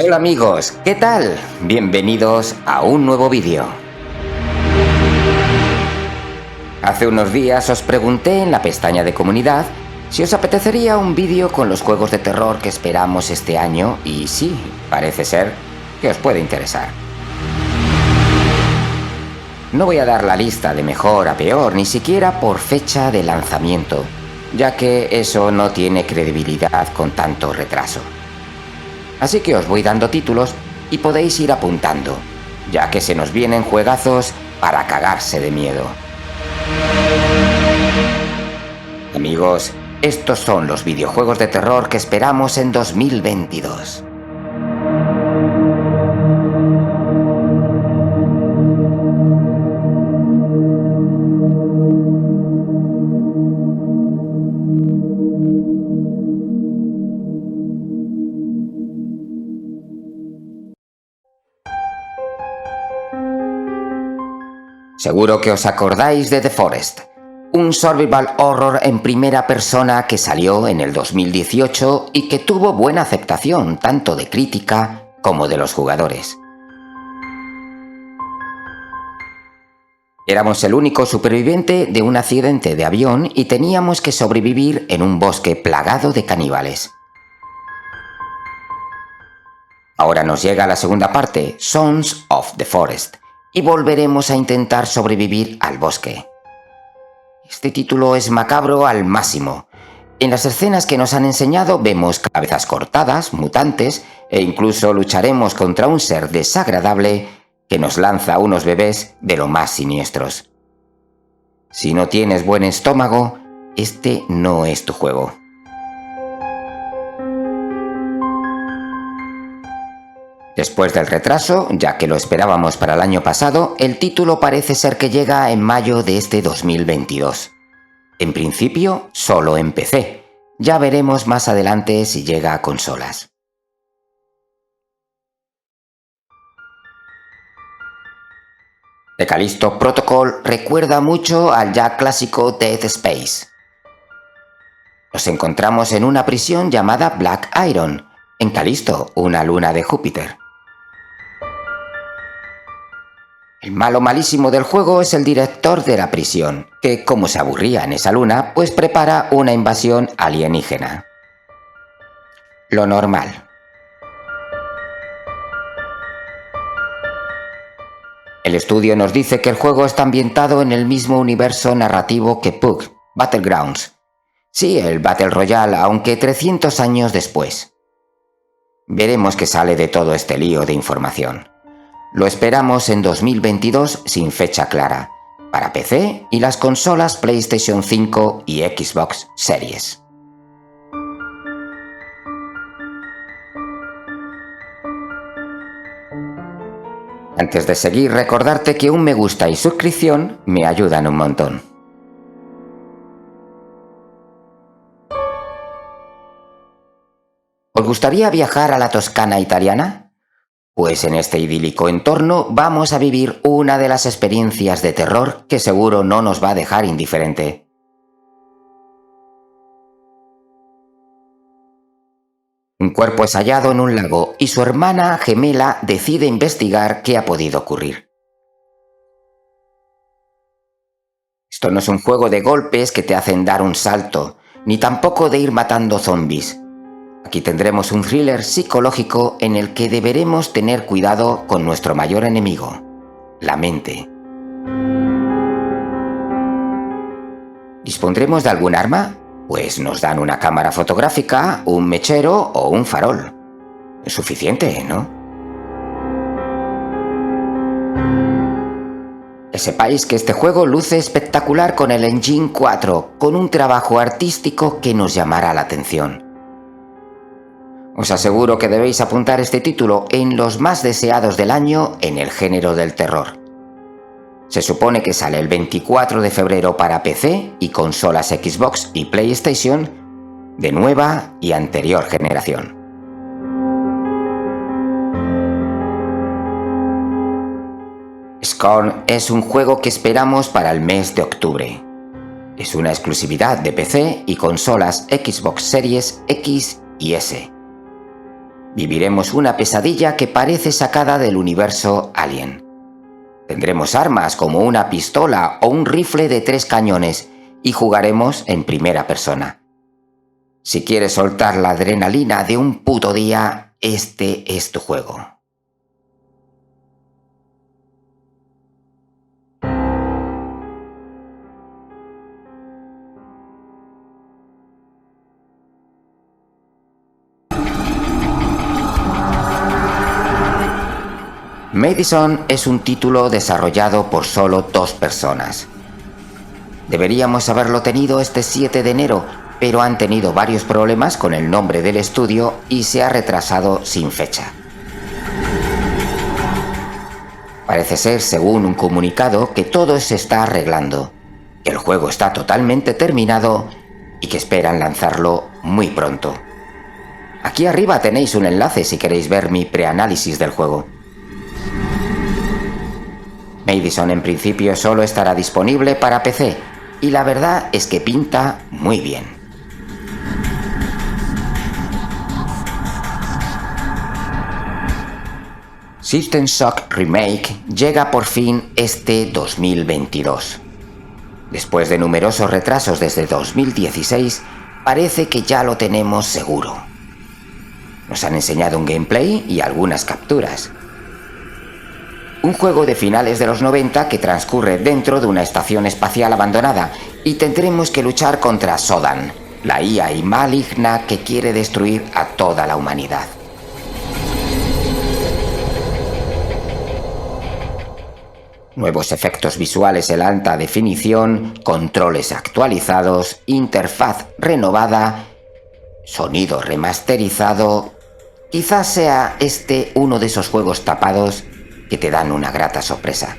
Hola amigos, ¿qué tal? Bienvenidos a un nuevo vídeo. Hace unos días os pregunté en la pestaña de comunidad si os apetecería un vídeo con los juegos de terror que esperamos este año y sí, parece ser que os puede interesar. No voy a dar la lista de mejor a peor, ni siquiera por fecha de lanzamiento, ya que eso no tiene credibilidad con tanto retraso. Así que os voy dando títulos y podéis ir apuntando, ya que se nos vienen juegazos para cagarse de miedo. Amigos, estos son los videojuegos de terror que esperamos en 2022. Seguro que os acordáis de The Forest, un survival horror en primera persona que salió en el 2018 y que tuvo buena aceptación tanto de crítica como de los jugadores. Éramos el único superviviente de un accidente de avión y teníamos que sobrevivir en un bosque plagado de caníbales. Ahora nos llega la segunda parte, Sons of the Forest, y volveremos a intentar sobrevivir al bosque. Este título es macabro al máximo. En las escenas que nos han enseñado vemos cabezas cortadas, mutantes, e incluso lucharemos contra un ser desagradable que nos lanza unos bebés de lo más siniestros. Si no tienes buen estómago, este no es tu juego. Después del retraso, ya que lo esperábamos para el año pasado, el título parece ser que llega en mayo de este 2022. En principio, solo en PC. Ya veremos más adelante si llega a consolas. The Callisto Protocol recuerda mucho al ya clásico Dead Space. Nos encontramos en una prisión llamada Black Iron, en Callisto, una luna de Júpiter. El malo malísimo del juego es el director de la prisión, que como se aburría en esa luna, pues prepara una invasión alienígena. Lo normal. El estudio nos dice que el juego está ambientado en el mismo universo narrativo que PUBG, Battlegrounds. Sí, el Battle Royale, aunque 300 años después. Veremos qué sale de todo este lío de información. Lo esperamos en 2022 sin fecha clara, para PC y las consolas PlayStation 5 y Xbox Series. Antes de seguir, recordarte que un me gusta y suscripción me ayudan un montón. ¿Os gustaría viajar a la Toscana italiana? Pues en este idílico entorno vamos a vivir una de las experiencias de terror que seguro no nos va a dejar indiferente. Un cuerpo es hallado en un lago y su hermana gemela decide investigar qué ha podido ocurrir. Esto no es un juego de golpes que te hacen dar un salto, ni tampoco de ir matando zombies. Aquí tendremos un thriller psicológico en el que deberemos tener cuidado con nuestro mayor enemigo, la mente. ¿Dispondremos de algún arma? Pues nos dan una cámara fotográfica, un mechero o un farol. Es suficiente, ¿no? Que sepáis que este juego luce espectacular con el Engine 4, con un trabajo artístico que nos llamará la atención. Os aseguro que debéis apuntar este título en los más deseados del año en el género del terror. Se supone que sale el 24 de febrero para PC y consolas Xbox y PlayStation de nueva y anterior generación. Scorn es un juego que esperamos para el mes de octubre. Es una exclusividad de PC y consolas Xbox Series X y S. Viviremos una pesadilla que parece sacada del universo Alien. Tendremos armas como una pistola o un rifle de 3 cañones y jugaremos en primera persona. Si quieres soltar la adrenalina de un puto día, este es tu juego. Madison es un título desarrollado por solo 2 personas. Deberíamos haberlo tenido este 7 de enero, pero han tenido varios problemas con el nombre del estudio y se ha retrasado sin fecha. Parece ser, según un comunicado, que todo se está arreglando, que el juego está totalmente terminado y que esperan lanzarlo muy pronto. Aquí arriba tenéis un enlace si queréis ver mi preanálisis del juego. Madison en principio solo estará disponible para PC, y la verdad es que pinta muy bien. System Shock Remake llega por fin este 2022. Después de numerosos retrasos desde 2016, parece que ya lo tenemos seguro. Nos han enseñado un gameplay y algunas capturas. Un juego de finales de los 90 que transcurre dentro de una estación espacial abandonada y tendremos que luchar contra Sodan, la IA maligna que quiere destruir a toda la humanidad. Nuevos efectos visuales en alta definición, controles actualizados, interfaz renovada, sonido remasterizado. Quizás sea este uno de esos juegos tapados que te dan una grata sorpresa.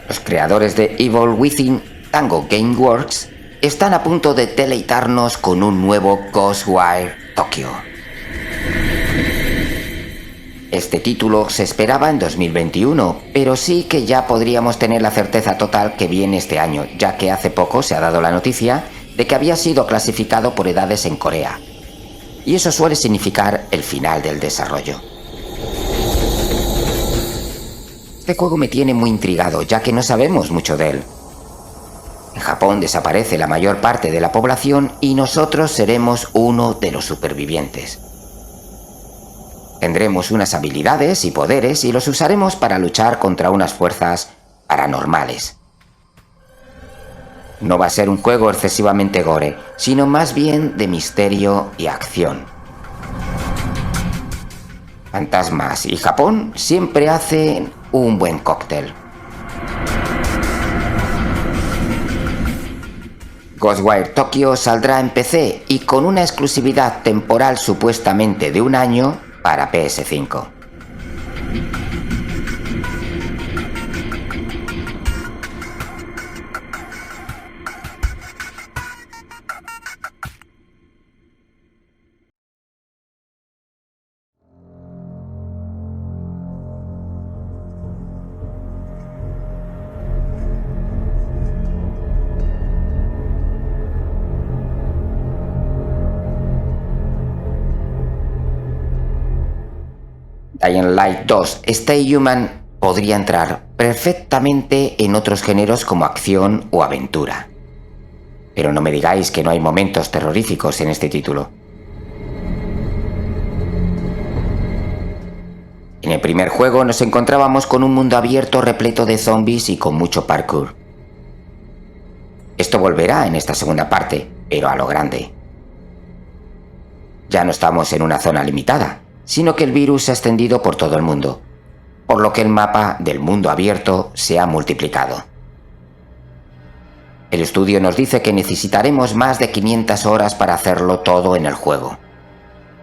Los creadores de Evil Within, Tango Gameworks, están a punto de deleitarnos con un nuevo Ghostwire Tokyo. Este título se esperaba en 2021, pero sí que ya podríamos tener la certeza total que viene este año, ya que hace poco se ha dado la noticia de que había sido clasificado por edades en Corea. Y eso suele significar el final del desarrollo. Este juego me tiene muy intrigado, ya que no sabemos mucho de él. En Japón desaparece la mayor parte de la población y nosotros seremos uno de los supervivientes. Tendremos unas habilidades y poderes y los usaremos para luchar contra unas fuerzas paranormales. No va a ser un juego excesivamente gore, sino más bien de misterio y acción. Fantasmas y Japón siempre hacen un buen cóctel. Ghostwire Tokyo saldrá en PC y con una exclusividad temporal supuestamente de 1 año para PS5. Dying Light 2 Stay Human podría entrar perfectamente en otros géneros como acción o aventura. Pero no me digáis que no hay momentos terroríficos en este título. En el primer juego nos encontrábamos con un mundo abierto repleto de zombies y con mucho parkour. Esto volverá en esta segunda parte, pero a lo grande. Ya no estamos en una zona limitada, sino que el virus se ha extendido por todo el mundo, por lo que el mapa del mundo abierto se ha multiplicado. El estudio nos dice que necesitaremos más de 500 horas para hacerlo todo en el juego.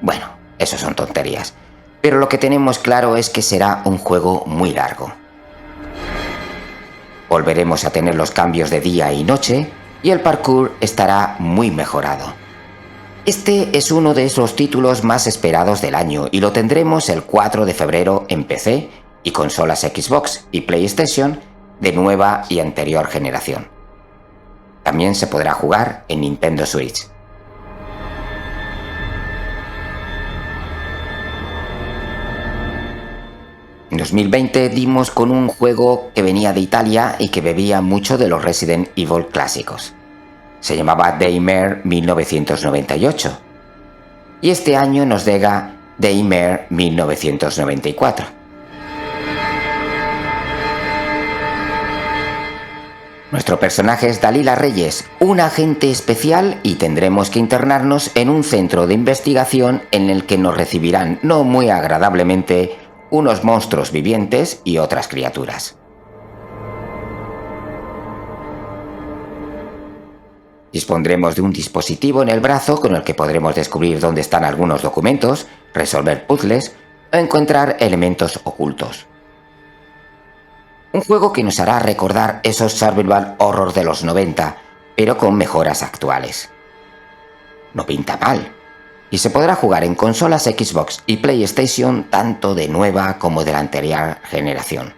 Bueno, eso son tonterías, pero lo que tenemos claro es que será un juego muy largo. Volveremos a tener los cambios de día y noche y el parkour estará muy mejorado. Este es uno de esos títulos más esperados del año y lo tendremos el 4 de febrero en PC y consolas Xbox y PlayStation de nueva y anterior generación. También se podrá jugar en Nintendo Switch. En 2020 dimos con un juego que venía de Italia y que bebía mucho de los Resident Evil clásicos. Se llamaba Daymare 1998. Y este año nos llega Daymare 1994. Nuestro personaje es Dalila Reyes, un agente especial, y tendremos que internarnos en un centro de investigación en el que nos recibirán no muy agradablemente unos monstruos vivientes y otras criaturas. Dispondremos de un dispositivo en el brazo con el que podremos descubrir dónde están algunos documentos, resolver puzzles o encontrar elementos ocultos. Un juego que nos hará recordar esos survival horror de los 90, pero con mejoras actuales. No pinta mal, y se podrá jugar en consolas Xbox y PlayStation tanto de nueva como de la anterior generación.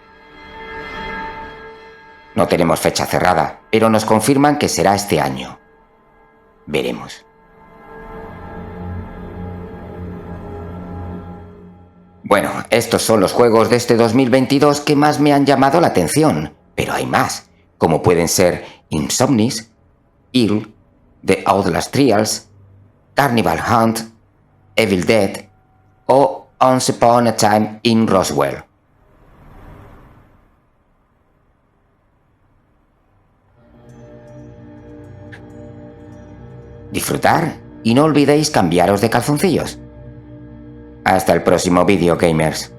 No tenemos fecha cerrada, pero nos confirman que será este año. Veremos. Bueno, estos son los juegos de este 2022 que más me han llamado la atención, pero hay más, como pueden ser Insomnis, Ill, The Outlast Trials, Carnival Hunt, Evil Dead o Once Upon a Time in Roswell. Disfrutar y no olvidéis cambiaros de calzoncillos. Hasta el próximo vídeo, gamers.